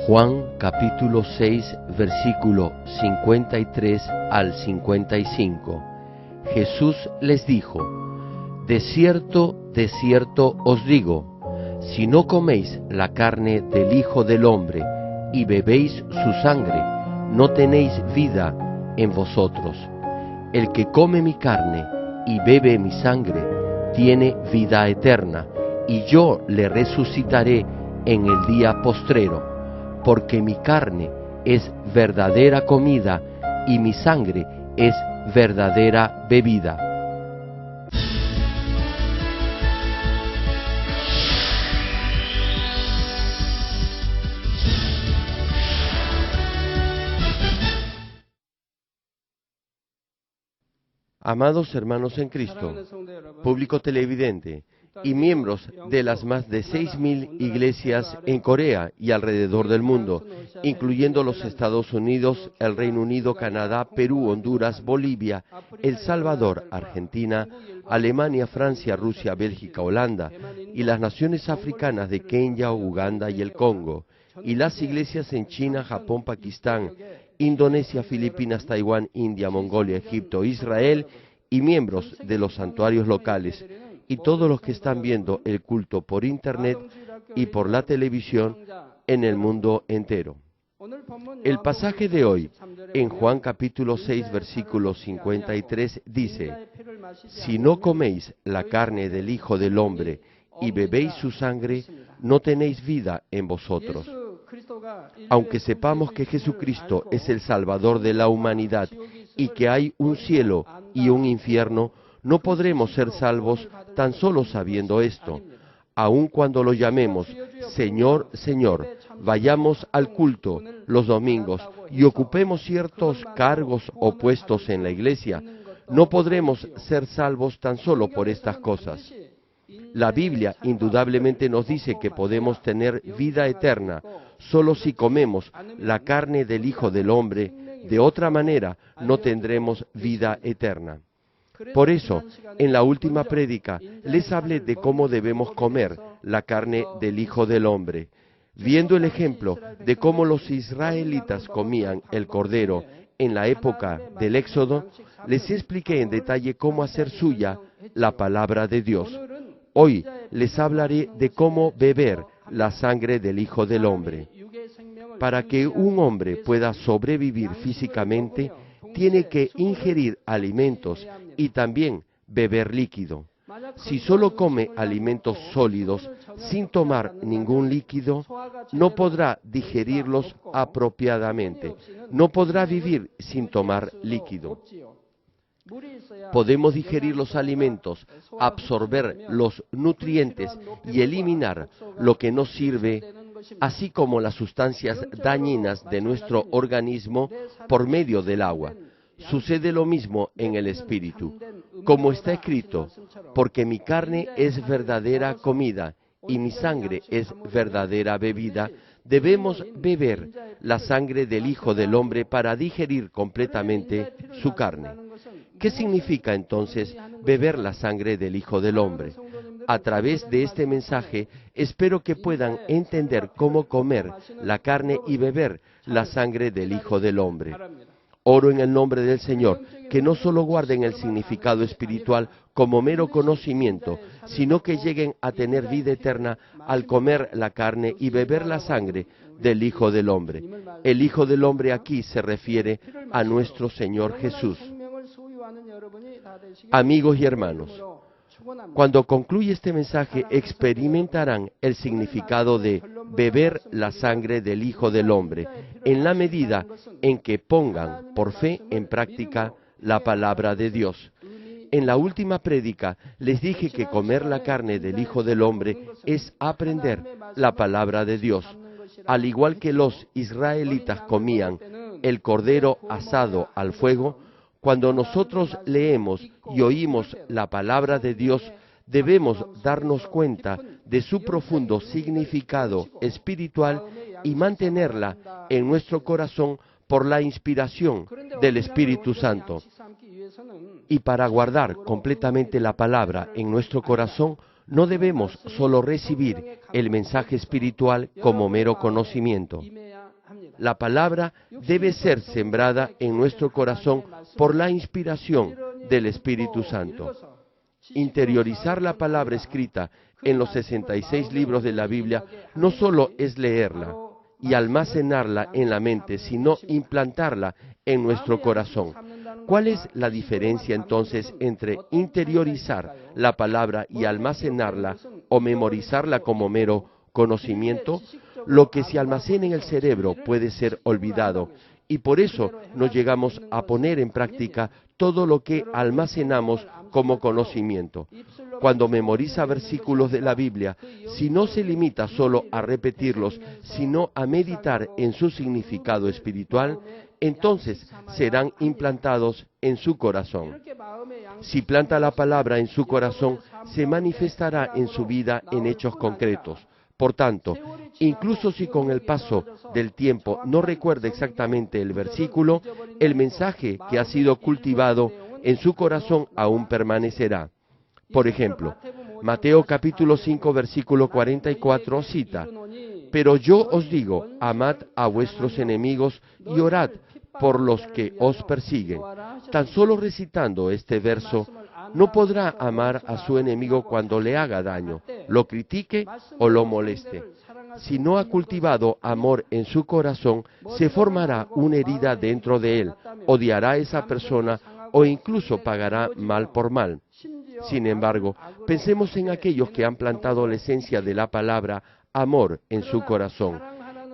Juan capítulo 6, versículo 53 al 55. Jesús les dijo: de cierto os digo, si no coméis la carne del Hijo del Hombre y bebéis su sangre, no tenéis vida en vosotros. El que come mi carne y bebe mi sangre, tiene vida eterna, y yo le resucitaré en el día postrero, porque mi carne es verdadera comida y mi sangre es verdadera bebida. Amados hermanos en Cristo, público televidente y miembros de las más de 6.000 iglesias en Corea y alrededor del mundo, incluyendo los Estados Unidos, el Reino Unido, Canadá, Perú, Honduras, Bolivia, El Salvador, Argentina, Alemania, Francia, Rusia, Bélgica, Holanda, y las naciones africanas de Kenia, Uganda y el Congo, y las iglesias en China, Japón, Pakistán, Indonesia, Filipinas, Taiwán, India, Mongolia, Egipto, Israel, y miembros de los santuarios locales, y todos los que están viendo el culto por internet y por la televisión en el mundo entero. El pasaje de hoy, en Juan capítulo 6, versículo 53, dice: si no coméis la carne del Hijo del Hombre y bebéis su sangre, no tenéis vida en vosotros. Aunque sepamos que Jesucristo es el Salvador de la humanidad y que hay un cielo y un infierno, no podremos ser salvos tan solo sabiendo esto. Aun cuando lo llamemos Señor, Señor, vayamos al culto los domingos y ocupemos ciertos cargos o puestos en la iglesia, no podremos ser salvos tan solo por estas cosas. La Biblia indudablemente nos dice que podemos tener vida eterna solo si comemos la carne del Hijo del Hombre. De otra manera, no tendremos vida eterna. Por eso, en la última prédica, les hablé de cómo debemos comer la carne del Hijo del Hombre. Viendo el ejemplo de cómo los israelitas comían el cordero en la época del Éxodo, les expliqué en detalle cómo hacer suya la palabra de Dios. Hoy les hablaré de cómo beber la sangre del Hijo del Hombre. Para que un hombre pueda sobrevivir físicamente, tiene que ingerir alimentos y también beber líquido. Si solo come alimentos sólidos sin tomar ningún líquido, no podrá digerirlos apropiadamente, no podrá vivir sin tomar líquido. Podemos digerir los alimentos, absorber los nutrientes y eliminar lo que no sirve, así como las sustancias dañinas de nuestro organismo por medio del agua. Sucede lo mismo en el espíritu. Como está escrito: porque mi carne es verdadera comida y mi sangre es verdadera bebida, debemos beber la sangre del Hijo del Hombre para digerir completamente su carne. ¿Qué significa entonces beber la sangre del Hijo del Hombre? A través de este mensaje, espero que puedan entender cómo comer la carne y beber la sangre del Hijo del Hombre. Oro en el nombre del Señor, que no solo guarden el significado espiritual como mero conocimiento, sino que lleguen a tener vida eterna al comer la carne y beber la sangre del Hijo del Hombre. El Hijo del Hombre aquí se refiere a nuestro Señor Jesús. Amigos y hermanos, cuando concluye este mensaje experimentarán el significado de beber la sangre del Hijo del Hombre, en la medida en que pongan por fe en práctica la palabra de Dios. En la última prédica les dije que comer la carne del Hijo del Hombre es aprender la palabra de Dios. Al igual que los israelitas comían el cordero asado al fuego, cuando nosotros leemos y oímos la palabra de Dios, debemos darnos cuenta de su profundo significado espiritual y mantenerla en nuestro corazón por la inspiración del Espíritu Santo. Y para guardar completamente la palabra en nuestro corazón, no debemos solo recibir el mensaje espiritual como mero conocimiento. La palabra debe ser sembrada en nuestro corazón por la inspiración del Espíritu Santo. Interiorizar la palabra escrita en los 66 libros de la Biblia no solo es leerla y almacenarla en la mente, sino implantarla en nuestro corazón. ¿Cuál es la diferencia entonces entre interiorizar la palabra y almacenarla o memorizarla como mero conocimiento? Lo que se almacena en el cerebro puede ser olvidado y por eso no llegamos a poner en práctica todo lo que almacenamos como conocimiento. Cuando memoriza versículos de la Biblia, si no se limita solo a repetirlos, sino a meditar en su significado espiritual, entonces serán implantados en su corazón. Si planta la palabra en su corazón, se manifestará en su vida en hechos concretos. Por tanto, incluso si con el paso del tiempo no recuerda exactamente el versículo, el mensaje que ha sido cultivado en su corazón aún permanecerá. Por ejemplo, Mateo capítulo 5 versículo 44 cita: «Pero yo os digo, amad a vuestros enemigos y orad por los que os persiguen». Tan solo recitando este verso, no podrá amar a su enemigo cuando le haga daño, lo critique o lo moleste. Si no ha cultivado amor en su corazón, se formará una herida dentro de él, odiará a esa persona o incluso pagará mal por mal. Sin embargo, pensemos en aquellos que han plantado la esencia de la palabra amor en su corazón.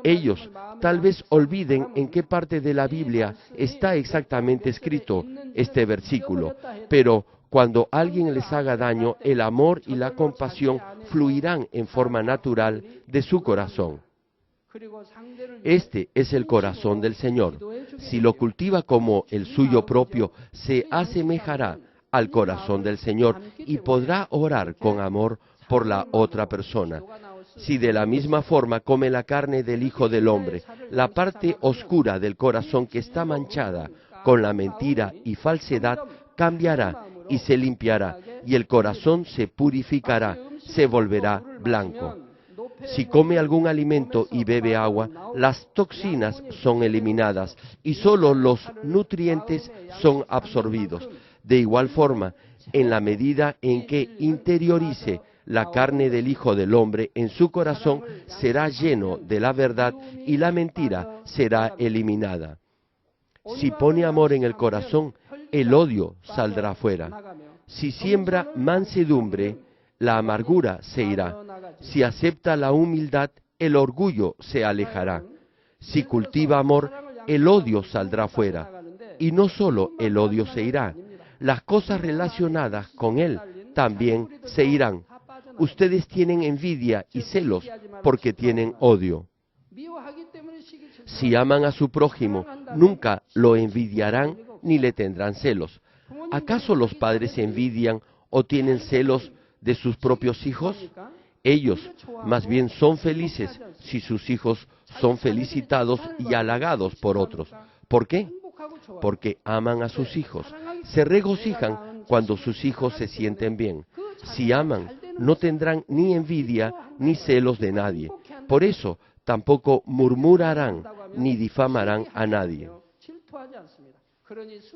Ellos tal vez olviden en qué parte de la Biblia está exactamente escrito este versículo, pero cuando alguien les haga daño, el amor y la compasión fluirán en forma natural de su corazón. Este es el corazón del Señor. Si lo cultiva como el suyo propio, se asemejará al corazón del Señor y podrá orar con amor por la otra persona. Si de la misma forma come la carne del Hijo del Hombre, la parte oscura del corazón que está manchada con la mentira y falsedad cambiará y se limpiará, y el corazón se purificará, se volverá blanco. Si come algún alimento y bebe agua, las toxinas son eliminadas y solo los nutrientes son absorbidos. De igual forma, en la medida en que interiorice la carne del Hijo del Hombre en su corazón, será lleno de la verdad y la mentira será eliminada. Si pone amor en el corazón, el odio saldrá fuera. Si siembra mansedumbre, la amargura se irá. Si acepta la humildad, el orgullo se alejará. Si cultiva amor, el odio saldrá fuera. Y no solo el odio se irá, las cosas relacionadas con él también se irán. Ustedes tienen envidia y celos porque tienen odio. Si aman a su prójimo, nunca lo envidiarán ni le tendrán celos. ¿Acaso los padres envidian o tienen celos de sus propios hijos? Ellos más bien son felices si sus hijos son felicitados y halagados por otros. ¿Por qué? Porque aman a sus hijos. Se regocijan cuando sus hijos se sienten bien. Si aman, no tendrán ni envidia ni celos de nadie. Por eso tampoco murmurarán ni difamarán a nadie.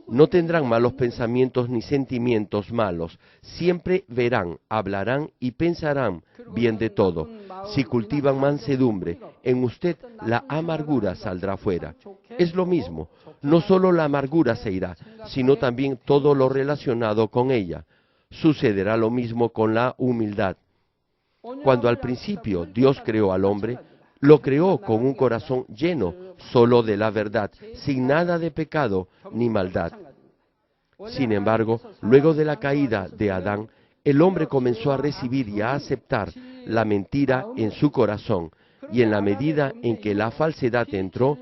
No tendrán malos pensamientos ni sentimientos malos. Siempre verán, hablarán y pensarán bien de todo. Si cultivan mansedumbre, en usted la amargura saldrá fuera. Es lo mismo, no solo la amargura se irá, sino también todo lo relacionado con ella. Sucederá lo mismo con la humildad. Cuando al principio Dios creó al hombre, lo creó con un corazón lleno solo de la verdad, sin nada de pecado ni maldad. Sin embargo, luego de la caída de Adán, el hombre comenzó a recibir y a aceptar la mentira en su corazón, y en la medida en que la falsedad entró,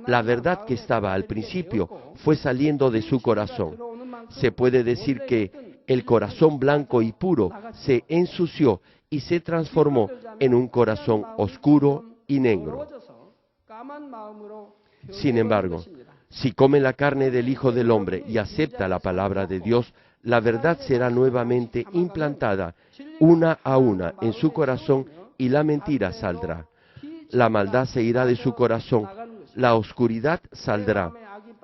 la verdad que estaba al principio fue saliendo de su corazón. Se puede decir que el corazón blanco y puro se ensució y se transformó en un corazón oscuro y negro. Sin embargo, si come la carne del Hijo del Hombre y acepta la palabra de Dios, la verdad será nuevamente implantada una a una en su corazón y la mentira saldrá. La maldad se irá de su corazón, la oscuridad saldrá.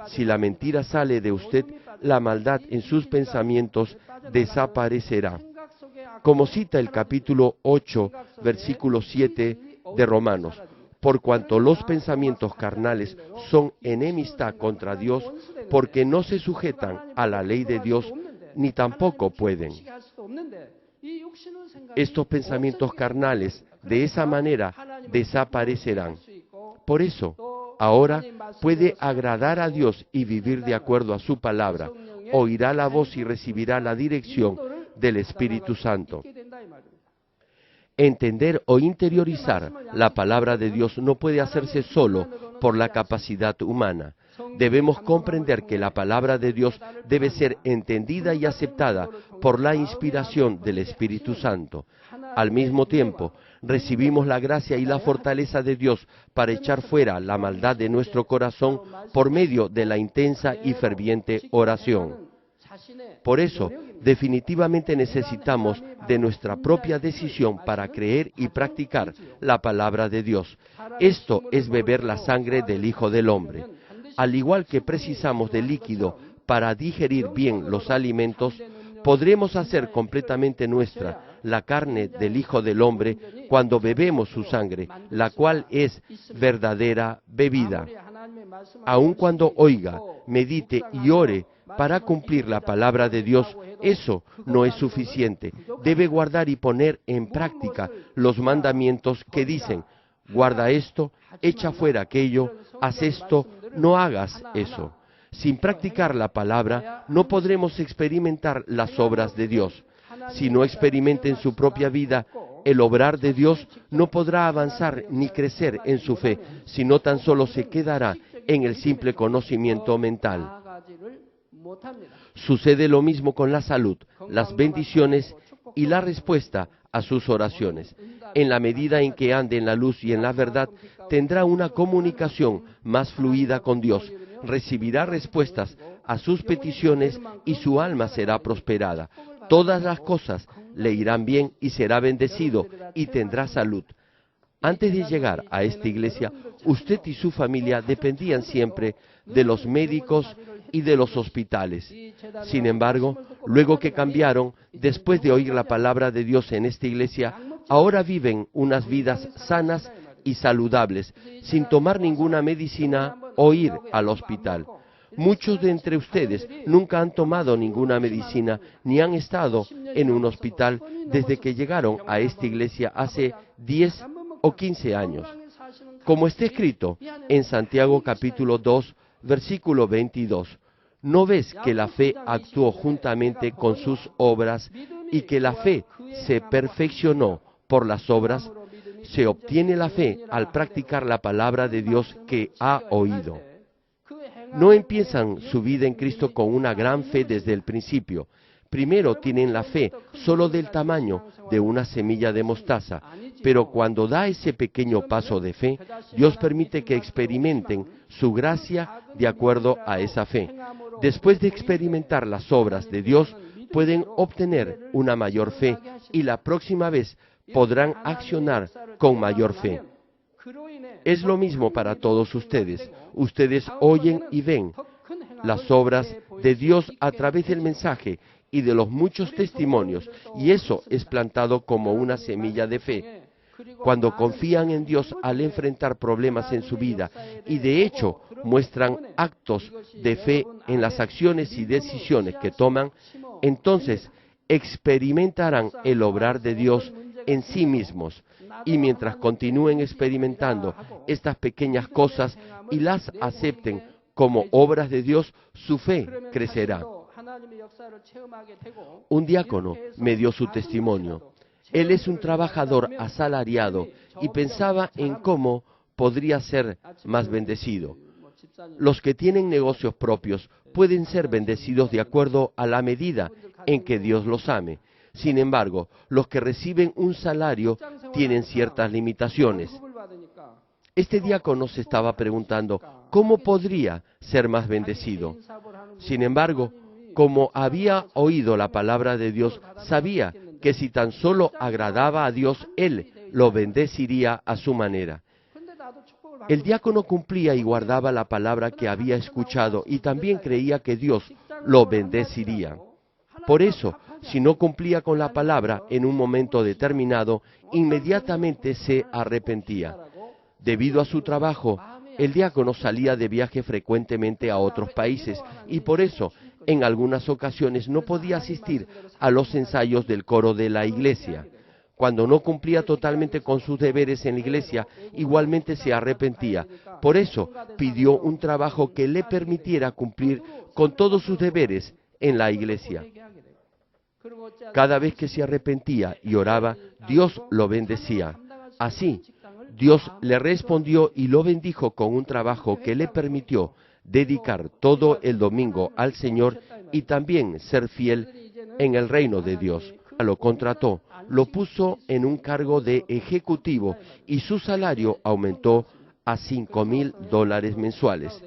Si la mentira sale de usted, la maldad en sus pensamientos desaparecerá. Como cita el capítulo 8, versículo 7 de Romanos, por cuanto los pensamientos carnales son enemistad contra Dios, porque no se sujetan a la ley de Dios, ni tampoco pueden. Estos pensamientos carnales, de esa manera, desaparecerán. Por eso, ahora puede agradar a Dios y vivir de acuerdo a su palabra. Oirá la voz y recibirá la dirección del Espíritu Santo. Entender o interiorizar la palabra de Dios no puede hacerse solo por la capacidad humana. Debemos comprender que la palabra de Dios debe ser entendida y aceptada por la inspiración del Espíritu Santo. Al mismo tiempo, recibimos la gracia y la fortaleza de Dios para echar fuera la maldad de nuestro corazón por medio de la intensa y ferviente oración. Por eso, definitivamente necesitamos de nuestra propia decisión para creer y practicar la palabra de Dios. Esto es beber la sangre del Hijo del Hombre. Al igual que precisamos de líquido para digerir bien los alimentos, podremos hacer completamente nuestra la carne del Hijo del Hombre cuando bebemos su sangre, la cual es verdadera bebida. Aun cuando oiga, medite y ore para cumplir la palabra de Dios, eso no es suficiente. Debe guardar y poner en práctica los mandamientos que dicen: guarda esto, echa fuera aquello, haz esto, no hagas eso. Sin practicar la palabra, no podremos experimentar las obras de Dios. Si no experimenta en su propia vida el obrar de Dios, no podrá avanzar ni crecer en su fe, sino tan solo se quedará en el simple conocimiento mental. Sucede lo mismo con la salud, las bendiciones y la respuesta a sus oraciones. En la medida en que ande en la luz y en la verdad, tendrá una comunicación más fluida con Dios, recibirá respuestas a sus peticiones y su alma será prosperada. Todas las cosas le irán bien y será bendecido y tendrá salud. Antes de llegar a esta iglesia, usted y su familia dependían siempre de los médicos y de los hospitales. Sin embargo, luego que cambiaron, después de oír la palabra de Dios en esta iglesia, ahora viven unas vidas sanas y saludables, sin tomar ninguna medicina o ir al hospital. Muchos de entre ustedes nunca han tomado ninguna medicina ni han estado en un hospital desde que llegaron a esta iglesia hace 10 o 15 años. Como está escrito en Santiago capítulo 2, versículo 22, ¿no ves que la fe actuó juntamente con sus obras y que la fe se perfeccionó por las obras? Se obtiene la fe al practicar la palabra de Dios que ha oído. No empiezan su vida en Cristo con una gran fe desde el principio. Primero tienen la fe solo del tamaño de una semilla de mostaza, pero cuando da ese pequeño paso de fe, Dios permite que experimenten su gracia de acuerdo a esa fe. Después de experimentar las obras de Dios, pueden obtener una mayor fe y la próxima vez podrán accionar con mayor fe. Es lo mismo para todos ustedes. Ustedes oyen y ven las obras de Dios a través del mensaje y de los muchos testimonios, y eso es plantado como una semilla de fe. Cuando confían en Dios al enfrentar problemas en su vida y de hecho muestran actos de fe en las acciones y decisiones que toman, entonces experimentarán el obrar de Dios en sí mismos. Y mientras continúen experimentando estas pequeñas cosas y las acepten como obras de Dios, su fe crecerá. Un diácono me dio su testimonio. Él es un trabajador asalariado y pensaba en cómo podría ser más bendecido. Los que tienen negocios propios pueden ser bendecidos de acuerdo a la medida en que Dios los ame. Sin embargo, los que reciben un salario tienen ciertas limitaciones. Este diácono se estaba preguntando, ¿cómo podría ser más bendecido? Sin embargo, como había oído la palabra de Dios, sabía que si tan solo agradaba a Dios, Él lo bendeciría a su manera. El diácono cumplía y guardaba la palabra que había escuchado y también creía que Dios lo bendeciría. Por eso, si no cumplía con la palabra en un momento determinado, inmediatamente se arrepentía. Debido a su trabajo, el diácono salía de viaje frecuentemente a otros países y por eso, en algunas ocasiones, no podía asistir a los ensayos del coro de la iglesia. Cuando no cumplía totalmente con sus deberes en la iglesia, igualmente se arrepentía. Por eso, pidió un trabajo que le permitiera cumplir con todos sus deberes en la iglesia. Cada vez que se arrepentía y oraba, Dios lo bendecía. Así, Dios le respondió y lo bendijo con un trabajo que le permitió dedicar todo el domingo al Señor y también ser fiel en el reino de Dios. Lo contrató, lo puso en un cargo de ejecutivo y su salario aumentó a $5,000 mensuales.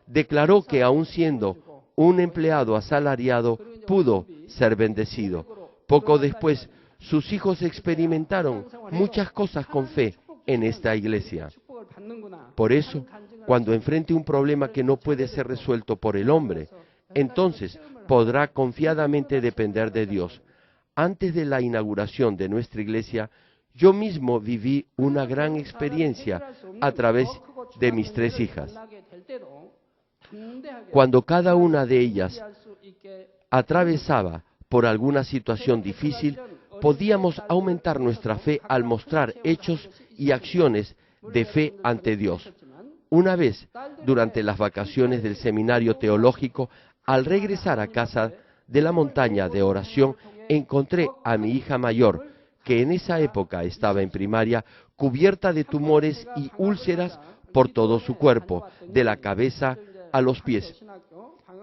Declaró que aun siendo un empleado asalariado, pudo ser bendecido. Poco después, sus hijos experimentaron muchas cosas con fe en esta iglesia. Por eso, cuando enfrente un problema que no puede ser resuelto por el hombre, entonces podrá confiadamente depender de Dios. Antes de la inauguración de nuestra iglesia, yo mismo viví una gran experiencia a través de mis 3 hijas. Cuando cada una de ellas atravesaba por alguna situación difícil, podíamos aumentar nuestra fe al mostrar hechos y acciones de fe ante Dios. Una vez, durante las vacaciones del seminario teológico, al regresar a casa de la montaña de oración, encontré a mi hija mayor, que en esa época estaba en primaria, cubierta de tumores y úlceras por todo su cuerpo, de la cabeza a los pies.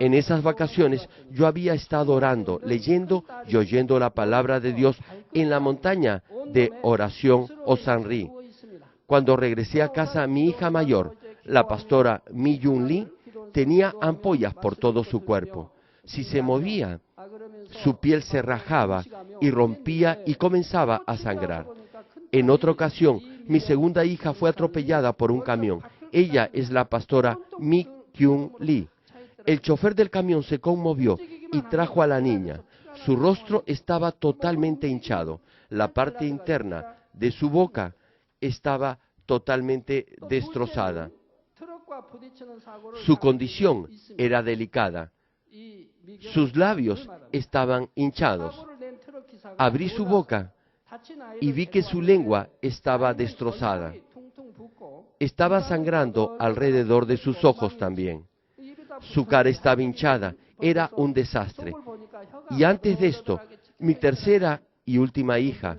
En esas vacaciones yo había estado orando, leyendo y oyendo la palabra de Dios en la montaña de oración Osanri. Cuando regresé a casa, mi hija mayor, la pastora Mi Yun Lee, tenía ampollas por todo su cuerpo. Si se movía, su piel se rajaba y rompía y comenzaba a sangrar. En otra ocasión, mi segunda hija fue atropellada por un camión. Ella es la pastora Mi Kyung Lee. El chofer del camión se conmovió y trajo a la niña. Su rostro estaba totalmente hinchado. La parte interna de su boca estaba totalmente destrozada. Su condición era delicada. Sus labios estaban hinchados. Abrí su boca y vi que su lengua estaba destrozada. Estaba sangrando alrededor de sus ojos también. Su cara estaba hinchada. Era un desastre. Y antes de esto, mi tercera y última hija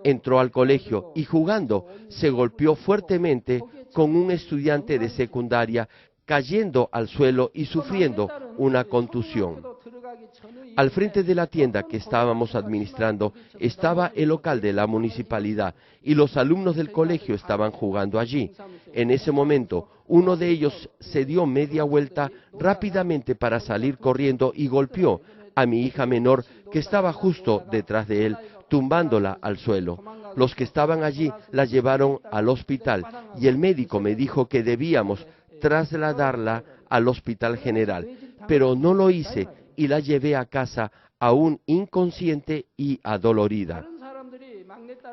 entró al colegio y jugando se golpeó fuertemente con un estudiante de secundaria, cayendo al suelo y sufriendo una contusión. Al frente de la tienda que estábamos administrando estaba el local de la municipalidad y los alumnos del colegio estaban jugando allí. En ese momento, uno de ellos se dio media vuelta rápidamente para salir corriendo y golpeó a mi hija menor que estaba justo detrás de él, tumbándola al suelo. Los que estaban allí la llevaron al hospital y el médico me dijo que debíamos trasladarla al hospital general, pero no lo hice y la llevé a casa aún inconsciente y adolorida.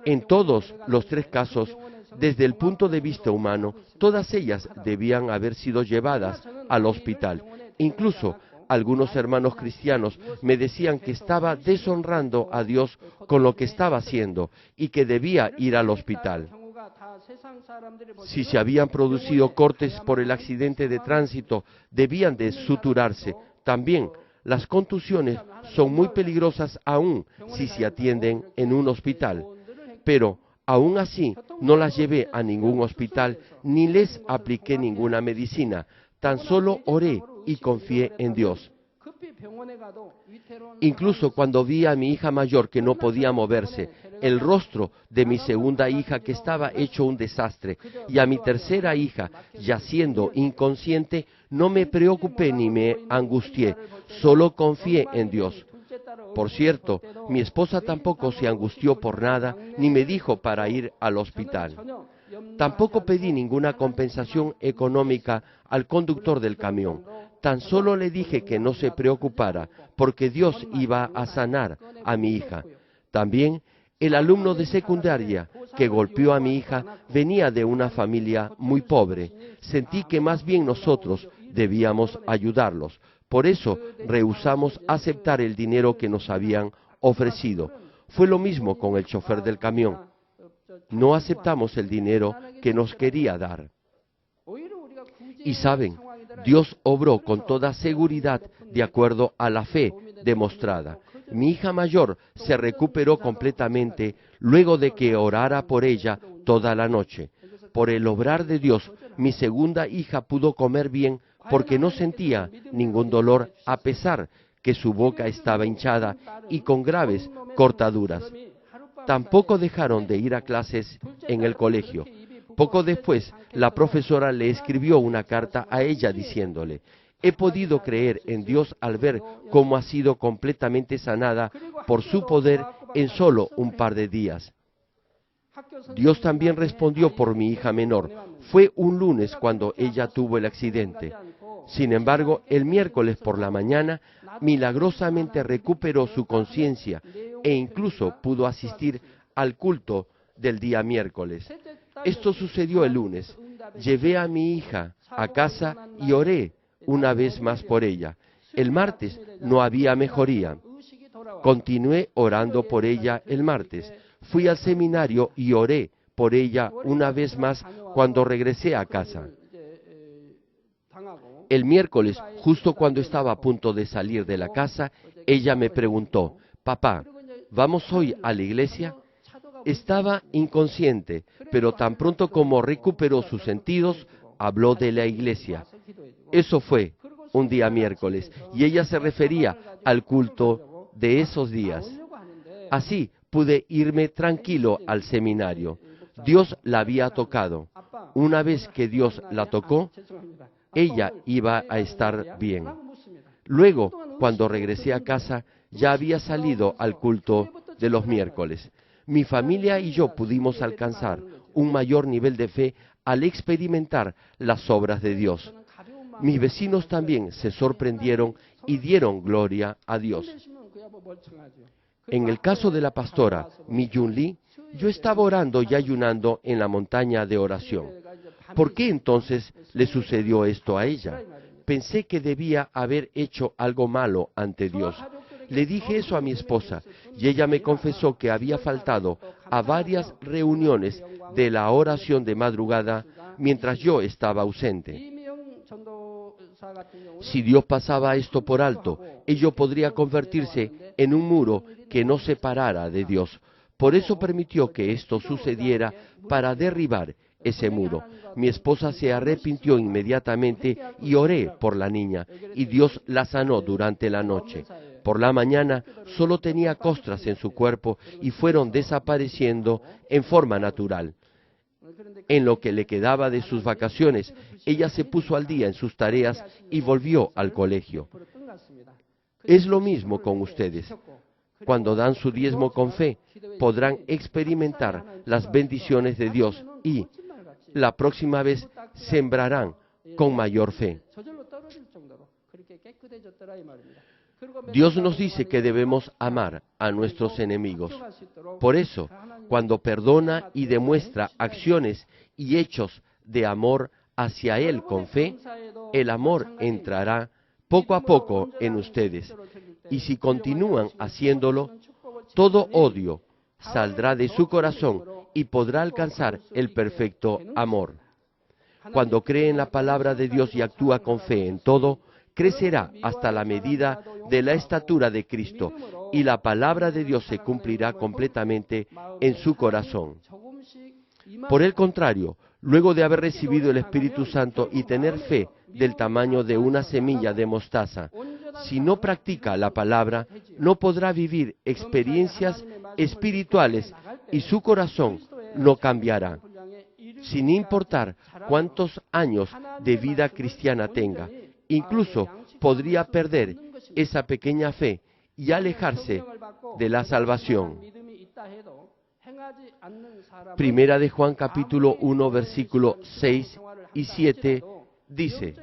En todos los 3 casos, desde el punto de vista humano, todas ellas debían haber sido llevadas al hospital. Incluso algunos hermanos cristianos me decían que estaba deshonrando a Dios con lo que estaba haciendo y que debía ir al hospital. Si se habían producido cortes por el accidente de tránsito, debían de suturarse. También las contusiones son muy peligrosas aún si se atienden en un hospital. Pero aún así no las llevé a ningún hospital ni les apliqué ninguna medicina. Tan solo oré y confié en Dios. Incluso cuando vi a mi hija mayor que no podía moverse, el rostro de mi segunda hija que estaba hecho un desastre y a mi tercera hija yaciendo inconsciente, no me preocupé ni me angustié, solo confié en Dios. Por cierto, mi esposa tampoco se angustió por nada ni me dijo para ir al hospital. Tampoco pedí ninguna compensación económica al conductor del camión. Tan solo le dije que no se preocupara, porque Dios iba a sanar a mi hija. También el alumno de secundaria que golpeó a mi hija venía de una familia muy pobre. Sentí que más bien nosotros debíamos ayudarlos. Por eso rehusamos aceptar el dinero que nos habían ofrecido. Fue lo mismo con el chofer del camión. No aceptamos el dinero que nos quería dar. Y saben, Dios obró con toda seguridad de acuerdo a la fe demostrada. Mi hija mayor se recuperó completamente luego de que orara por ella toda la noche. Por el obrar de Dios, mi segunda hija pudo comer bien porque no sentía ningún dolor a pesar que su boca estaba hinchada y con graves cortaduras. Tampoco dejaron de ir a clases en el colegio. Poco después, la profesora le escribió una carta a ella diciéndole: he podido creer en Dios al ver cómo ha sido completamente sanada por su poder en solo un par de días. Dios también respondió por mi hija menor. Fue un lunes cuando ella tuvo el accidente. Sin embargo, el miércoles por la mañana, milagrosamente recuperó su conciencia e incluso pudo asistir al culto del día miércoles. Esto sucedió el lunes. Llevé a mi hija a casa y oré una vez más por ella. El martes no había mejoría. Continué orando por ella el martes. Fui al seminario y oré por ella una vez más cuando regresé a casa. El miércoles, justo cuando estaba a punto de salir de la casa, ella me preguntó: papá, ¿vamos hoy a la iglesia? Estaba inconsciente, pero tan pronto como recuperó sus sentidos, habló de la iglesia. Eso fue un día miércoles, y ella se refería al culto de esos días. Así pude irme tranquilo al seminario. Dios la había tocado. Una vez que Dios la tocó, ella iba a estar bien. Luego, cuando regresé a casa, ya había salido al culto de los miércoles. Mi familia y yo pudimos alcanzar un mayor nivel de fe al experimentar las obras de Dios. Mis vecinos también se sorprendieron y dieron gloria a Dios. En el caso de la pastora Mi Yun Lee, yo estaba orando y ayunando en la montaña de oración. ¿Por qué entonces le sucedió esto a ella? Pensé que debía haber hecho algo malo ante Dios. Le dije eso a mi esposa y ella me confesó que había faltado a varias reuniones de la oración de madrugada mientras yo estaba ausente. Si Dios pasaba esto por alto, ello podría convertirse en un muro que nos separara de Dios. Por eso permitió que esto sucediera para derribar ese muro. Mi esposa se arrepintió inmediatamente y oré por la niña, y Dios la sanó durante la noche. Por la mañana solo tenía costras en su cuerpo y fueron desapareciendo en forma natural. En lo que le quedaba de sus vacaciones, ella se puso al día en sus tareas y volvió al colegio. Es lo mismo con ustedes. Cuando dan su diezmo con fe, podrán experimentar las bendiciones de Dios y la próxima vez sembrarán con mayor fe. Dios nos dice que debemos amar a nuestros enemigos. Por eso, cuando perdona y demuestra acciones y hechos de amor hacia Él con fe, el amor entrará poco a poco en ustedes. Y si continúan haciéndolo, todo odio saldrá de su corazón y podrá alcanzar el perfecto amor. Cuando cree en la palabra de Dios y actúa con fe en todo, crecerá hasta la medida de la estatura de Cristo, y la palabra de Dios se cumplirá completamente en su corazón. Por el contrario, luego de haber recibido el Espíritu Santo y tener fe del tamaño de una semilla de mostaza, si no practica la palabra, no podrá vivir experiencias espirituales y su corazón no cambiará. Sin importar cuántos años de vida cristiana tenga, incluso podría perder esa pequeña fe y alejarse de la salvación. Primera de Juan capítulo 1 versículo 6 y 7 dice: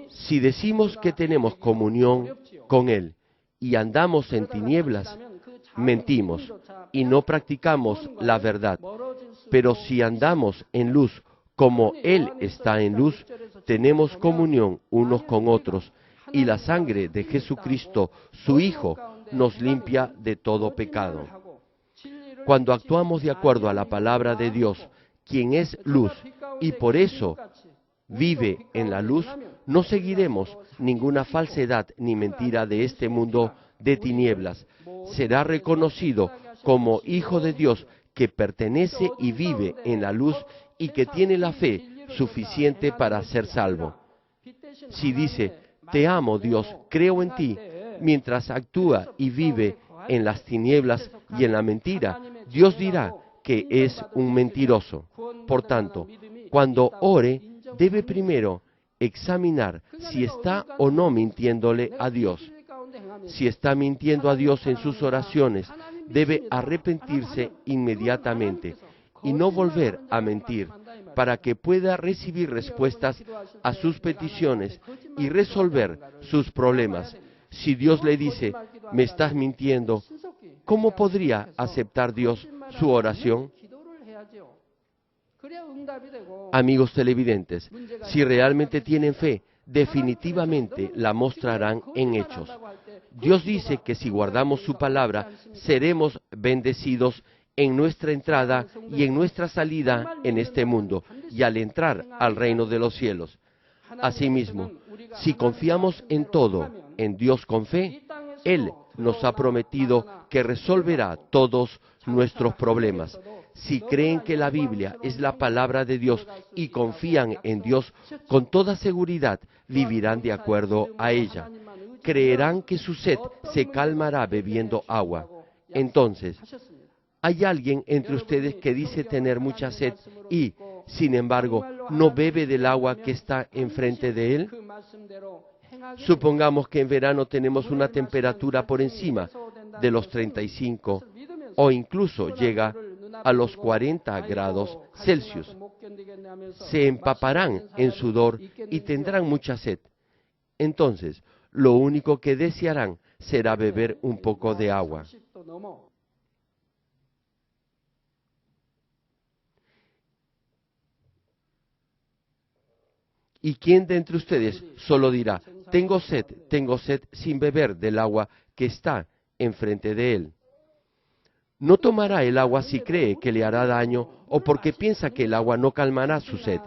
si decimos que tenemos comunión con Él y andamos en tinieblas, mentimos y no practicamos la verdad. Pero si andamos en luz, como Él está en luz, tenemos comunión unos con otros, y la sangre de Jesucristo, su Hijo, nos limpia de todo pecado. Cuando actuamos de acuerdo a la palabra de Dios, quien es luz, y por eso vive en la luz, no seguiremos ninguna falsedad ni mentira de este mundo de tinieblas. Será reconocido como hijo de Dios que pertenece y vive en la luz y que tiene la fe suficiente para ser salvo. Si dice, te amo Dios, creo en ti, mientras actúa y vive en las tinieblas y en la mentira, Dios dirá que es un mentiroso. Por tanto, cuando ore, debe primero examinar si está o no mintiéndole a Dios. Si está mintiendo a Dios en sus oraciones, debe arrepentirse inmediatamente y no volver a mentir, para que pueda recibir respuestas a sus peticiones y resolver sus problemas. Si Dios le dice, me estás mintiendo, ¿cómo podría aceptar Dios su oración? Amigos televidentes, si realmente tienen fe, definitivamente la mostrarán en hechos. Dios dice que si guardamos su palabra, seremos bendecidos en nuestra entrada y en nuestra salida en este mundo, y al entrar al reino de los cielos. Asimismo, si confiamos en todo, en Dios con fe, Él nos ha prometido que resolverá todos nuestros problemas. Si creen que la Biblia es la palabra de Dios y confían en Dios, con toda seguridad vivirán de acuerdo a ella. Creerán que su sed se calmará bebiendo agua. Entonces, ¿hay alguien entre ustedes que dice tener mucha sed y, sin embargo, no bebe del agua que está enfrente de él? Supongamos que en verano tenemos una temperatura por encima de los 35 o incluso llega a los 40 grados Celsius. Se empaparán en sudor y tendrán mucha sed. Entonces, lo único que desearán será beber un poco de agua. ¿Y quién de entre ustedes solo dirá, tengo sed, sin beber del agua que está enfrente de él? No tomará el agua si cree que le hará daño o porque piensa que el agua no calmará su sed.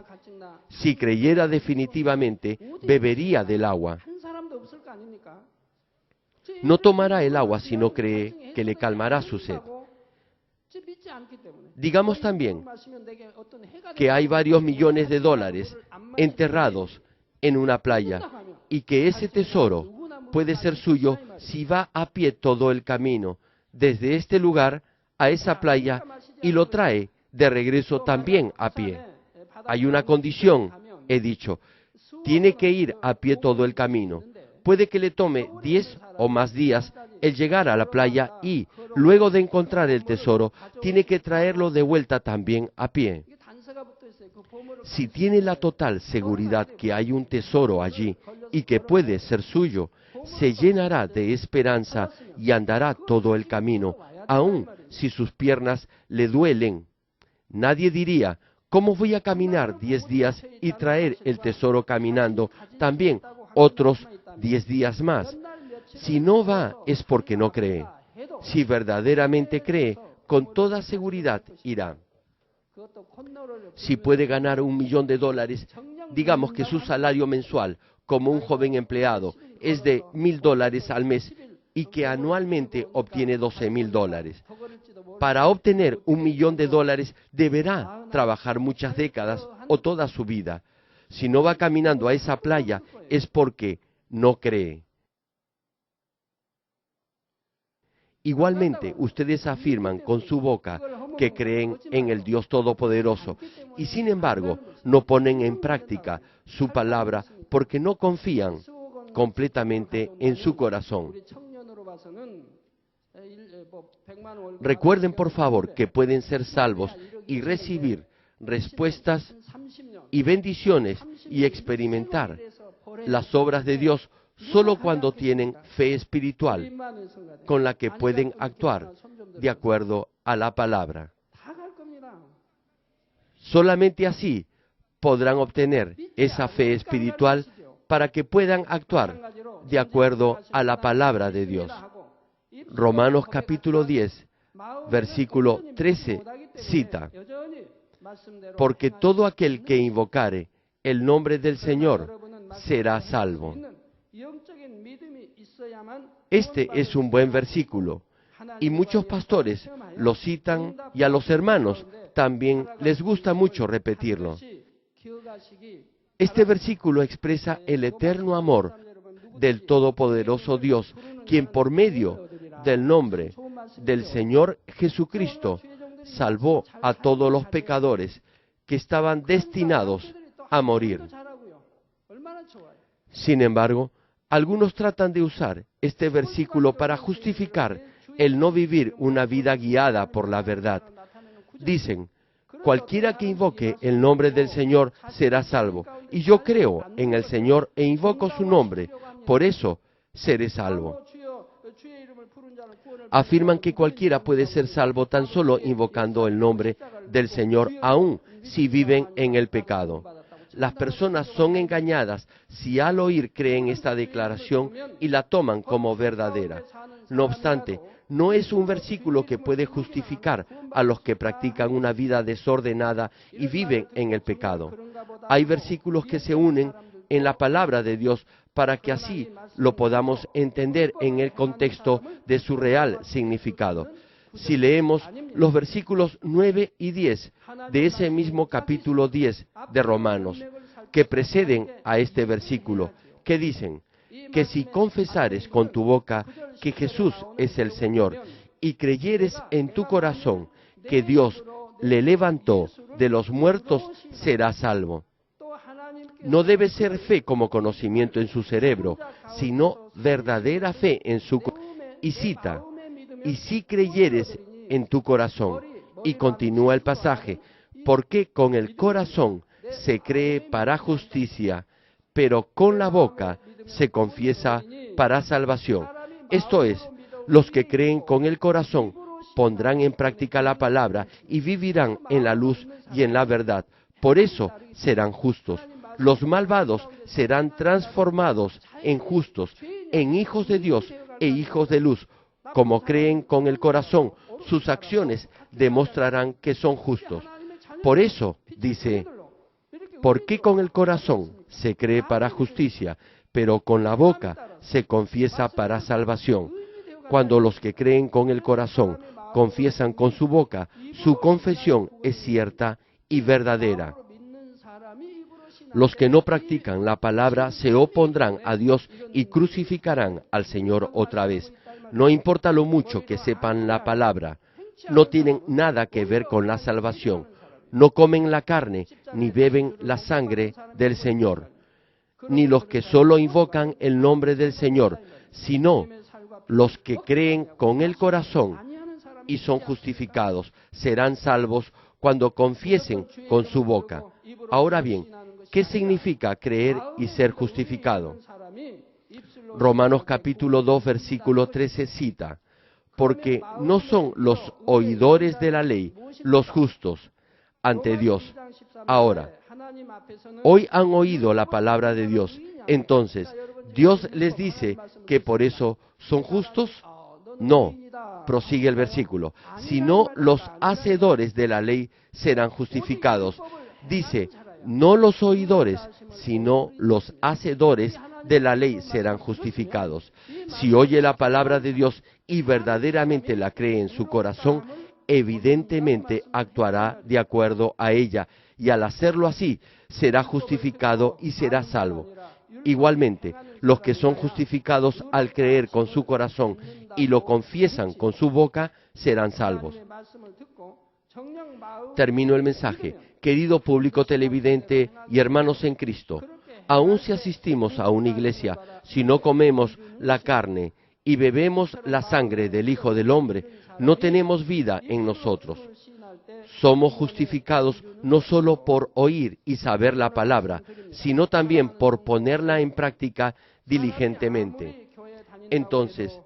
Si creyera definitivamente, bebería del agua. No tomará el agua si no cree que le calmará su sed. Digamos también que hay varios millones de dólares enterrados en una playa y que ese tesoro puede ser suyo si va a pie todo el camino, desde este lugar a esa playa, y lo trae de regreso también a pie. Hay una condición, he dicho, tiene que ir a pie todo el camino. Puede que le tome 10 o más días el llegar a la playa y, luego de encontrar el tesoro, tiene que traerlo de vuelta también a pie. Si tiene la total seguridad que hay un tesoro allí y que puede ser suyo, se llenará de esperanza y andará todo el camino, aun si sus piernas le duelen. Nadie diría, ¿cómo voy a caminar 10 días y traer el tesoro caminando también otros 10 días más? Si no va es porque no cree. Si verdaderamente cree, con toda seguridad irá. Si puede ganar $1 millón, digamos que su salario mensual como un joven empleado es de $1,000 al mes y que anualmente obtiene $12,000. Para obtener $1 millón deberá trabajar muchas décadas o toda su vida. Si no va caminando a esa playa es porque no cree. Igualmente, ustedes afirman con su boca que creen en el Dios Todopoderoso y sin embargo no ponen en práctica su palabra porque no confían completamente en su corazón. Recuerden, por favor, que pueden ser salvos y recibir respuestas y bendiciones y experimentar las obras de Dios solo cuando tienen fe espiritual con la que pueden actuar de acuerdo a la palabra. Solamente así podrán obtener esa fe espiritual para que puedan actuar de acuerdo a la palabra de Dios. Romanos capítulo 10, versículo 13 cita: porque todo aquel que invocare el nombre del Señor será salvo. Este es un buen versículo y muchos pastores lo citan y a los hermanos también les gusta mucho repetirlo. Este versículo expresa el eterno amor del Todopoderoso Dios, quien por medio del nombre del Señor Jesucristo salvó a todos los pecadores que estaban destinados a morir. Sin embargo, algunos tratan de usar este versículo para justificar el no vivir una vida guiada por la verdad. Dicen: cualquiera que invoque el nombre del Señor será salvo, y yo creo en el Señor e invoco su nombre, por eso seré salvo. Afirman que cualquiera puede ser salvo tan solo invocando el nombre del Señor, aun si viven en el pecado. Las personas son engañadas si al oír creen esta declaración y la toman como verdadera. No obstante, no es un versículo que puede justificar a los que practican una vida desordenada y viven en el pecado. Hay versículos que se unen en la palabra de Dios para que así lo podamos entender en el contexto de su real significado. Si leemos los versículos 9 y 10 de ese mismo capítulo 10 de Romanos, que preceden a este versículo, que dicen que si confesares con tu boca que Jesús es el Señor y creyeres en tu corazón que Dios le levantó de los muertos, serás salvo. No debe ser fe como conocimiento en su cerebro, sino verdadera fe en su corazón. Y cita: y si creyeres en tu corazón. Y continúa el pasaje: porque con el corazón se cree para justicia, pero con la boca se confiesa para salvación. Esto es, los que creen con el corazón pondrán en práctica la palabra y vivirán en la luz y en la verdad. Por eso serán justos. Los malvados serán transformados en justos, en hijos de Dios e hijos de luz. Como creen con el corazón, sus acciones demostrarán que son justos. Por eso, dice, porque con el corazón se cree para justicia, pero con la boca se confiesa para salvación. Cuando los que creen con el corazón confiesan con su boca, su confesión es cierta y verdadera. Los que no practican la palabra se opondrán a Dios y crucificarán al Señor otra vez. No importa lo mucho que sepan la palabra, no tienen nada que ver con la salvación. No comen la carne, ni beben la sangre del Señor, ni los que solo invocan el nombre del Señor, sino los que creen con el corazón y son justificados, serán salvos cuando confiesen con su boca. Ahora bien, ¿qué significa creer y ser justificado? Romanos capítulo 2, versículo 13 cita: porque no son los oidores de la ley los justos ante Dios. Ahora, hoy han oído la palabra de Dios. Entonces, ¿Dios les dice que por eso son justos? No, prosigue el versículo, sino los hacedores de la ley serán justificados. Dice, no los oidores, sino los hacedores de la ley serán justificados. Si oye la palabra de Dios y verdaderamente la cree en su corazón, evidentemente actuará de acuerdo a ella, y al hacerlo así, será justificado y será salvo. Igualmente, los que son justificados al creer con su corazón y lo confiesan con su boca, serán salvos. Termino el mensaje. Querido público televidente y hermanos en Cristo, aun si asistimos a una iglesia, si no comemos la carne y bebemos la sangre del Hijo del Hombre, no tenemos vida en nosotros. Somos justificados no solo por oír y saber la palabra, sino también por ponerla en práctica diligentemente. Entonces,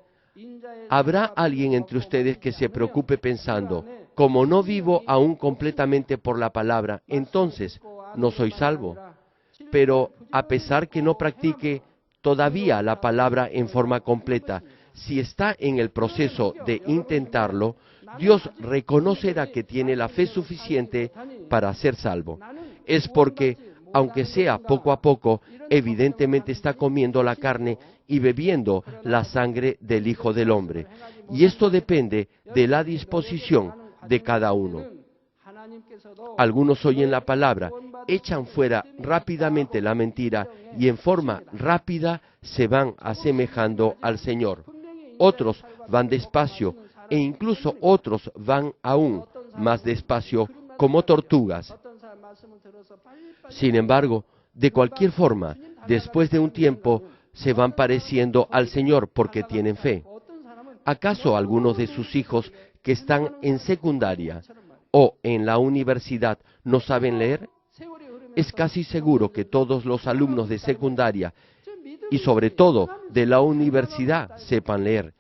¿habrá alguien entre ustedes que se preocupe pensando, como no vivo aún completamente por la palabra, entonces no soy salvo? Pero a pesar que no practique todavía la palabra en forma completa, si está en el proceso de intentarlo, Dios reconocerá que tiene la fe suficiente para ser salvo. Es porque, aunque sea poco a poco, evidentemente está comiendo la carne y bebiendo la sangre del Hijo del Hombre. Y esto depende de la disposición de cada uno. Algunos oyen la palabra, echan fuera rápidamente la mentira y en forma rápida se van asemejando al Señor. Otros van despacio e incluso otros van aún más despacio como tortugas. Sin embargo, de cualquier forma, después de un tiempo se van pareciendo al Señor porque tienen fe. ¿Acaso algunos de sus hijos que están en secundaria o en la universidad no saben leer? Es casi seguro que todos los alumnos de secundaria y sobre todo de la universidad sepan leer.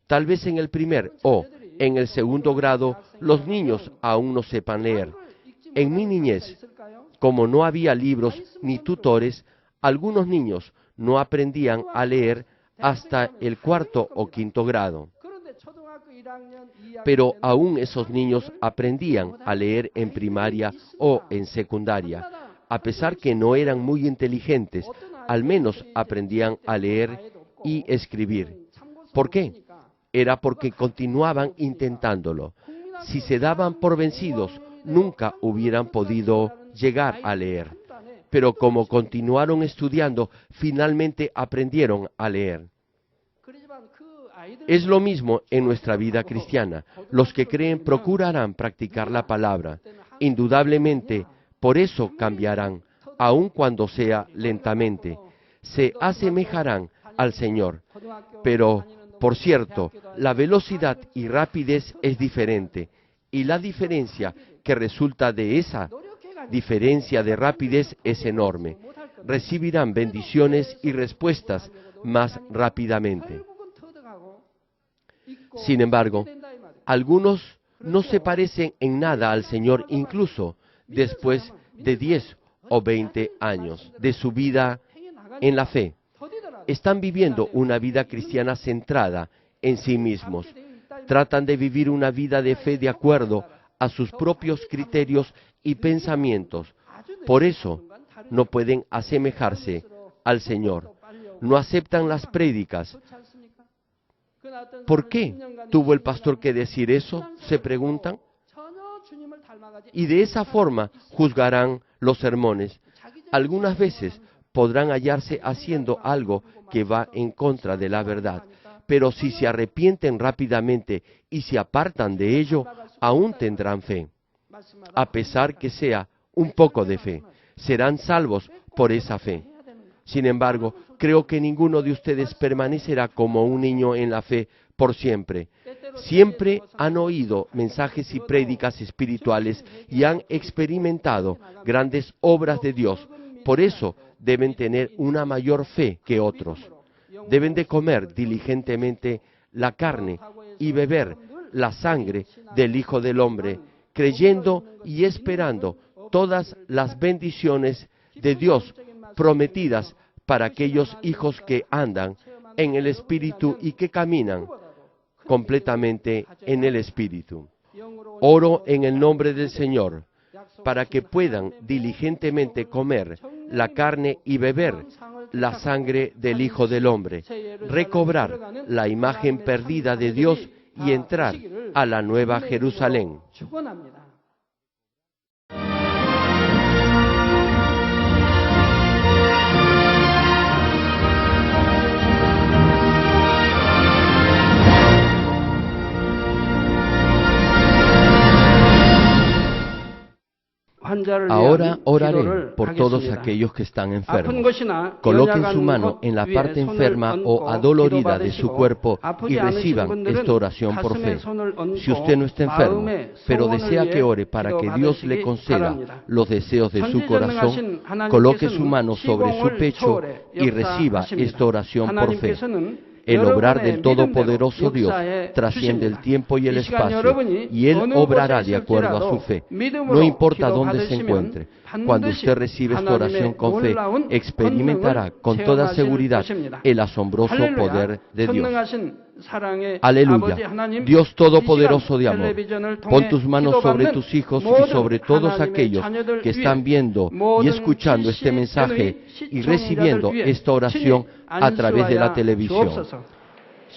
Tal vez en el primer o en el segundo grado los niños aún no sepan leer. En mi niñez, como no había libros ni tutores, algunos niños no aprendían a leer hasta el cuarto o quinto grado. Pero aún esos niños aprendían a leer en primaria o en secundaria. A pesar que no eran muy inteligentes, al menos aprendían a leer y escribir. ¿Por qué? Era porque continuaban intentándolo. Si se daban por vencidos, nunca hubieran podido llegar a leer. Pero como continuaron estudiando, finalmente aprendieron a leer. Es lo mismo en nuestra vida cristiana. Los que creen procurarán practicar la palabra. Indudablemente, por eso cambiarán, aun cuando sea lentamente. Se asemejarán al Señor. Pero, por cierto, la velocidad y rapidez es diferente. Y la diferencia que resulta de esa diferencia de rapidez es enorme. Recibirán bendiciones y respuestas más rápidamente. Sin embargo, algunos no se parecen en nada al Señor incluso después de 10 o 20 años de su vida en la fe. Están viviendo una vida cristiana centrada en sí mismos. Tratan de vivir una vida de fe de acuerdo a sus propios criterios y pensamientos. Por eso, no pueden asemejarse al Señor. No aceptan las prédicas. ¿Por qué tuvo el pastor que decir eso?, se preguntan. Y de esa forma juzgarán los sermones. Algunas veces podrán hallarse haciendo algo que va en contra de la verdad, pero si se arrepienten rápidamente y se apartan de ello, aún tendrán fe. A pesar que sea un poco de fe, serán salvos por esa fe. Sin embargo, creo que ninguno de ustedes permanecerá como un niño en la fe por siempre. Siempre han oído mensajes y prédicas espirituales y han experimentado grandes obras de Dios. Por eso deben tener una mayor fe que otros. Deben de comer diligentemente la carne y beber la sangre del Hijo del Hombre, creyendo y esperando todas las bendiciones de Dios prometidas para aquellos hijos que andan en el Espíritu y que caminan completamente en el Espíritu. Oro en el nombre del Señor para que puedan diligentemente comer la carne y beber la sangre del Hijo del Hombre, recobrar la imagen perdida de Dios y entrar a la Nueva Jerusalén. Ahora oraré por todos aquellos que están enfermos. Coloquen su mano en la parte enferma o adolorida de su cuerpo y reciban esta oración por fe. Si usted no está enfermo, pero desea que ore para que Dios le conceda los deseos de su corazón, coloque su mano sobre su pecho y reciba esta oración por fe. El obrar del Todopoderoso Dios trasciende el tiempo y el espacio, y Él obrará de acuerdo a su fe. No importa dónde se encuentre, cuando usted recibe esta oración con fe, experimentará con toda seguridad el asombroso poder de Dios. Aleluya. Dios Todopoderoso de amor, pon tus manos sobre tus hijos y sobre todos aquellos que están viendo y escuchando este mensaje y recibiendo esta oración a través de la televisión.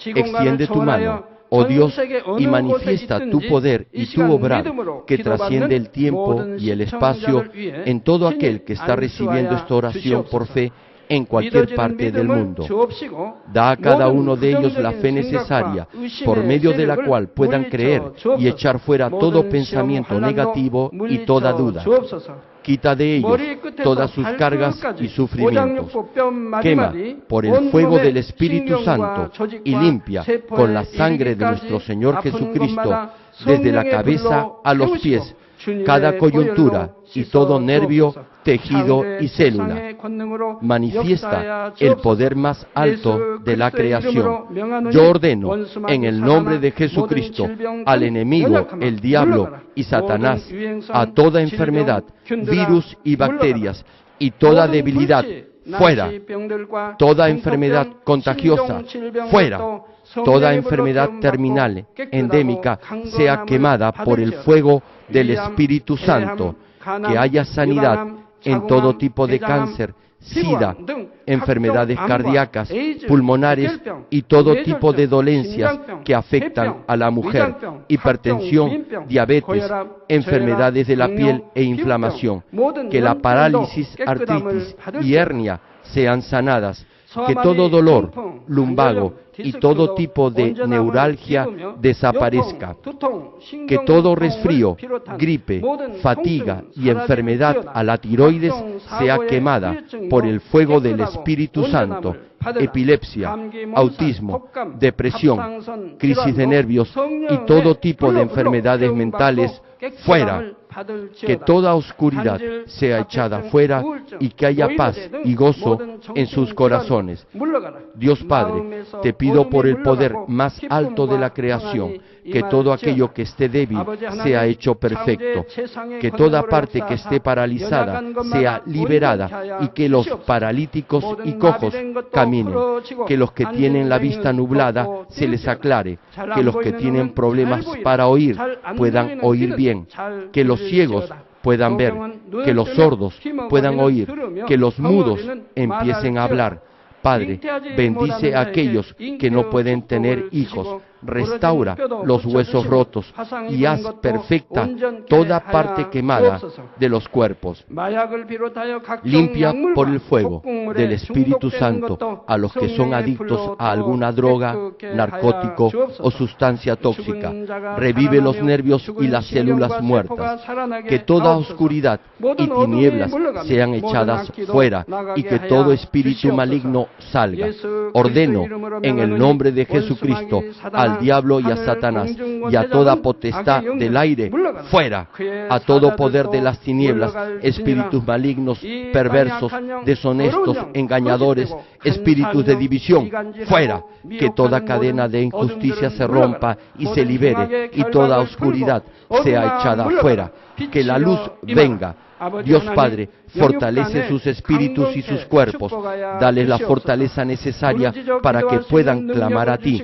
Extiende tu mano, oh Dios, y manifiesta tu poder y tu obrar que trasciende el tiempo y el espacio en todo aquel que está recibiendo esta oración por fe en cualquier parte del mundo. Da a cada uno de ellos la fe necesaria, por medio de la cual puedan creer y echar fuera todo pensamiento negativo y toda duda. Quita de ellos todas sus cargas y sufrimientos. Quema por el fuego del Espíritu Santo y limpia con la sangre de nuestro Señor Jesucristo desde la cabeza a los pies, cada coyuntura y todo nervio, tejido y célula. Manifiesta el poder más alto de la creación. Yo ordeno en el nombre de Jesucristo al enemigo, el diablo y Satanás, a toda enfermedad, virus y bacterias y toda debilidad, fuera. Toda enfermedad contagiosa, fuera. Toda enfermedad terminal, endémica, sea quemada por el fuego del Espíritu Santo. Que haya sanidad en todo tipo de cáncer, SIDA, enfermedades cardíacas, pulmonares y todo tipo de dolencias que afectan a la mujer, hipertensión, diabetes, enfermedades de la piel e inflamación. Que la parálisis, artritis y hernia sean sanadas. Que todo dolor, lumbago y todo tipo de neuralgia desaparezca. Que todo resfrío, gripe, fatiga y enfermedad a la tiroides sea quemada por el fuego del Espíritu Santo. Epilepsia, autismo, depresión, crisis de nervios y todo tipo de enfermedades mentales, fuera. Que toda oscuridad sea echada fuera y que haya paz y gozo en sus corazones. Dios Padre, te pido por el poder más alto de la creación, que todo aquello que esté débil sea hecho perfecto, que toda parte que esté paralizada sea liberada y que los paralíticos y cojos caminen, que los que tienen la vista nublada se les aclare, que los que tienen problemas para oír puedan oír bien, que los ciegos puedan ver, que los sordos puedan oír, que los mudos empiecen a hablar. Padre, bendice a aquellos que no pueden tener hijos, restaura los huesos rotos y haz perfecta toda parte quemada de los cuerpos. Limpia por el fuego del Espíritu Santo a los que son adictos a alguna droga, narcótico o sustancia tóxica. Revive los nervios y las células muertas. Que toda oscuridad y tinieblas sean echadas fuera y que todo espíritu maligno salga. Ordeno en el nombre de Jesucristo al diablo y a Satanás y a toda potestad del aire, fuera. A todo poder de las tinieblas, espíritus malignos, perversos, deshonestos, engañadores, espíritus de división, fuera. Que toda cadena de injusticia se rompa y se libere y toda oscuridad sea echada fuera. Que la luz venga. Dios Padre, fortalece sus espíritus y sus cuerpos. Dale la fortaleza necesaria para que puedan clamar a ti.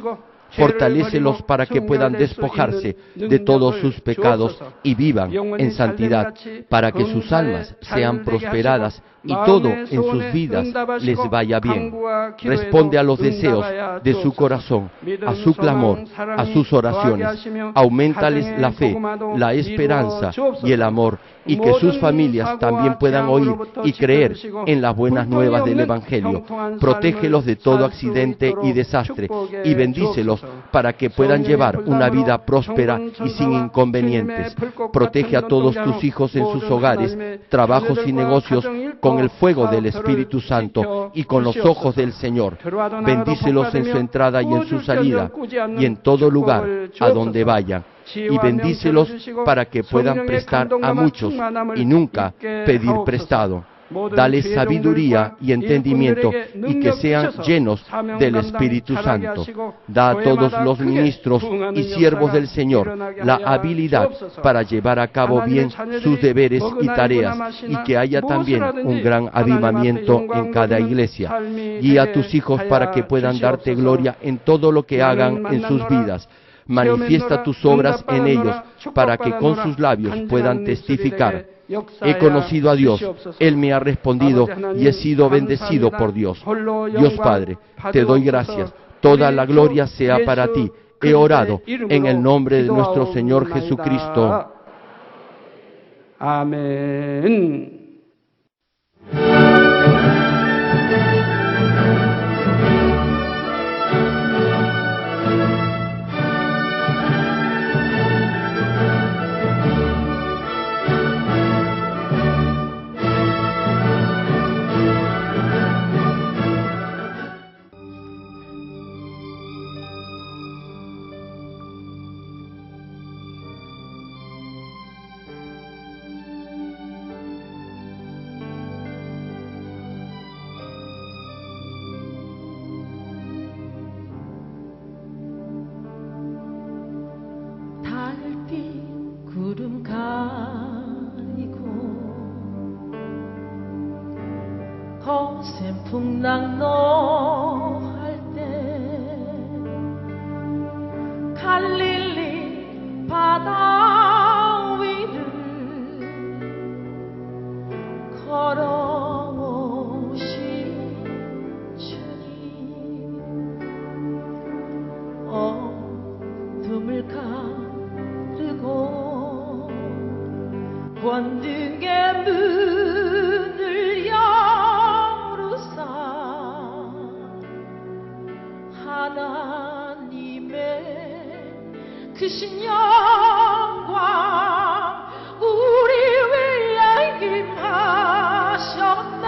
Fortalécelos para que puedan despojarse de todos sus pecados y vivan en santidad, para que sus almas sean prosperadas y todo en sus vidas les vaya bien. Responde a los deseos de su corazón a su clamor, a sus oraciones. Auméntales la fe, la esperanza y el amor, y que sus familias también puedan oír y creer en las buenas nuevas del Evangelio. Protégelos de todo accidente y desastre y bendícelos para que puedan llevar una vida próspera y sin inconvenientes. Protege a todos tus hijos en sus hogares, trabajos y negocios con el fuego del Espíritu Santo y con los ojos del Señor. Bendícelos en su entrada y en su salida y en todo lugar a donde vayan. Y bendícelos para que puedan prestar a muchos y nunca pedir prestado. Dale sabiduría y entendimiento y que sean llenos del Espíritu Santo. Da a todos los ministros y siervos del Señor la habilidad para llevar a cabo bien sus deberes y tareas, y que haya también un gran avivamiento en cada iglesia. Guía a tus hijos para que puedan darte gloria en todo lo que hagan en sus vidas. Manifiesta tus obras en ellos para que con sus labios puedan testificar: he conocido a Dios, Él me ha respondido y he sido bendecido por Dios. Dios Padre, te doy gracias, toda la gloria sea para ti. He orado en el nombre de nuestro Señor Jesucristo. Amén. 구름 가리고 거센 풍랑노할 때 갈릴리 바다 위를 걸어오신 주님, 어둠을 가르고 권능의 문을 열으사 하나님의 크신 영광 우리 위에 임하셨네.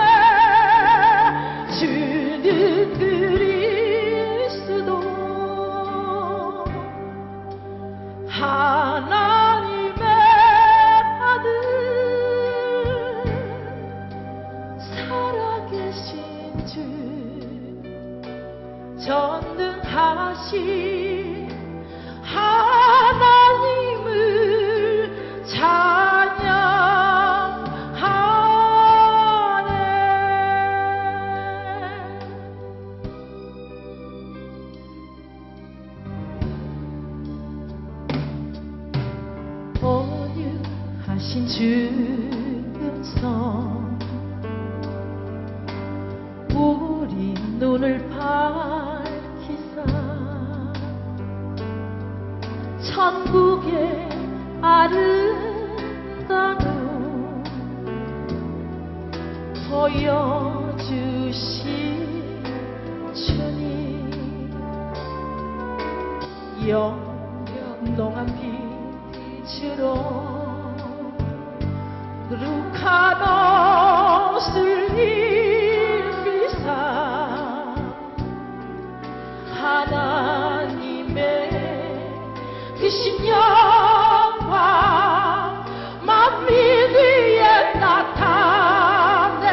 주는 그리스도 하나님의 아들 살아계신 주 전능하신 하나님을 찬양하네. 온유하신 주의 음성 우리 눈을 밝히사 천국의 아름다움 보여주신 주님, 영영롱한 빛으로 거룩한 옷을 입히사 하나님의 크신 영광 만민 위에 나타내네.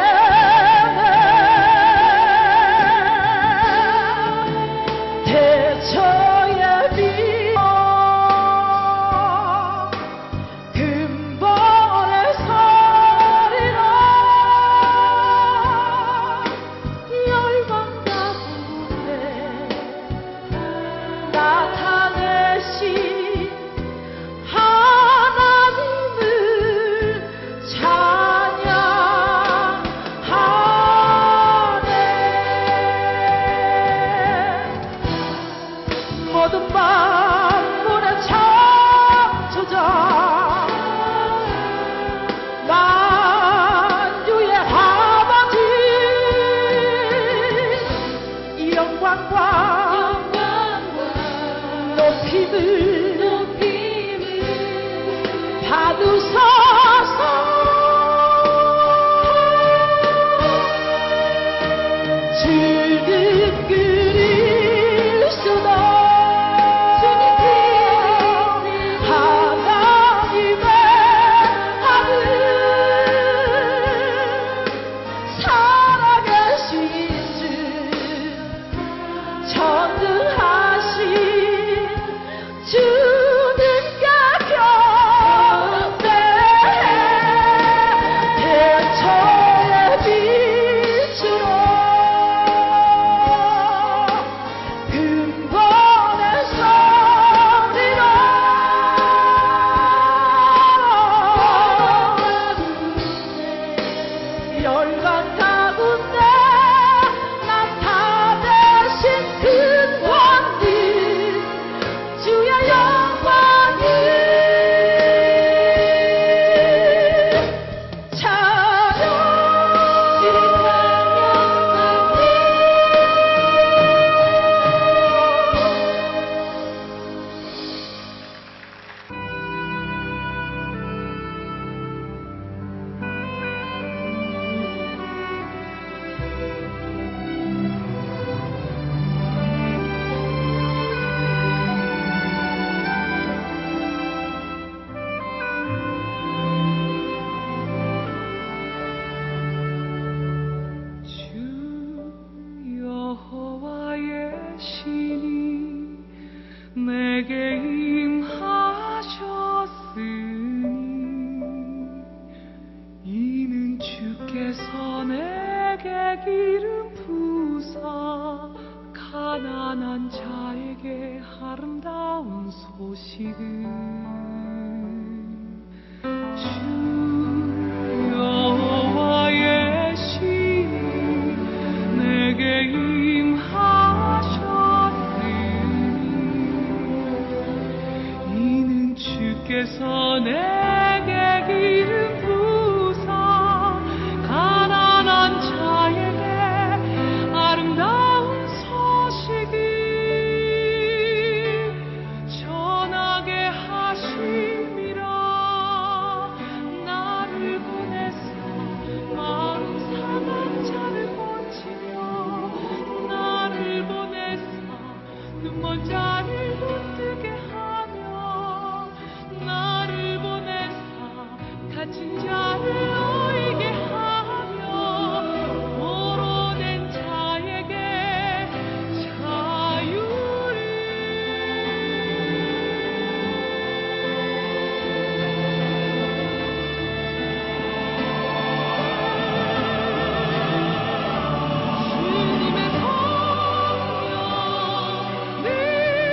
대처의 빛 금벌의 소리로 열방 가운데 나타내신 즐긴 그리스도 하나님의 아들 살아계신 주 전능하신 주님께 경배해 대처의 빛으로 근본의 소리로 열방 가운데 나타내신 근원들 주의 영광이 찬양 주 여호와의 신이 내게 임하셨으니 이는 주께서 내게 기름 부사 가난한 자에게 아름다운 소식을 주 여호와의 신이 내게 임하셨으니 이는 주께서 내게 기름 부사 가난한 자에게 아름다운 소식을 전하게 하심이라. 나를 보내사 마음 상한 자를 고치며 나를 보내사 눈먼 자를 눈뜨게 하며 나를 보내사 다친 자를 놓이게 하며 포로된 자에게 자유를 주님의 성령 늘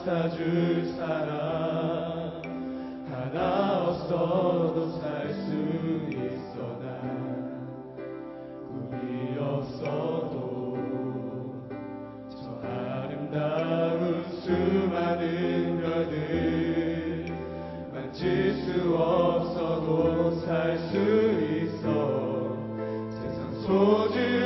감싸줄 사람 하나 없어도 살 수 있어. 난 꿈이 없어도 저 아름다운 수많은 별들 만질 수 없어도 살 수 있어. 세상 소중한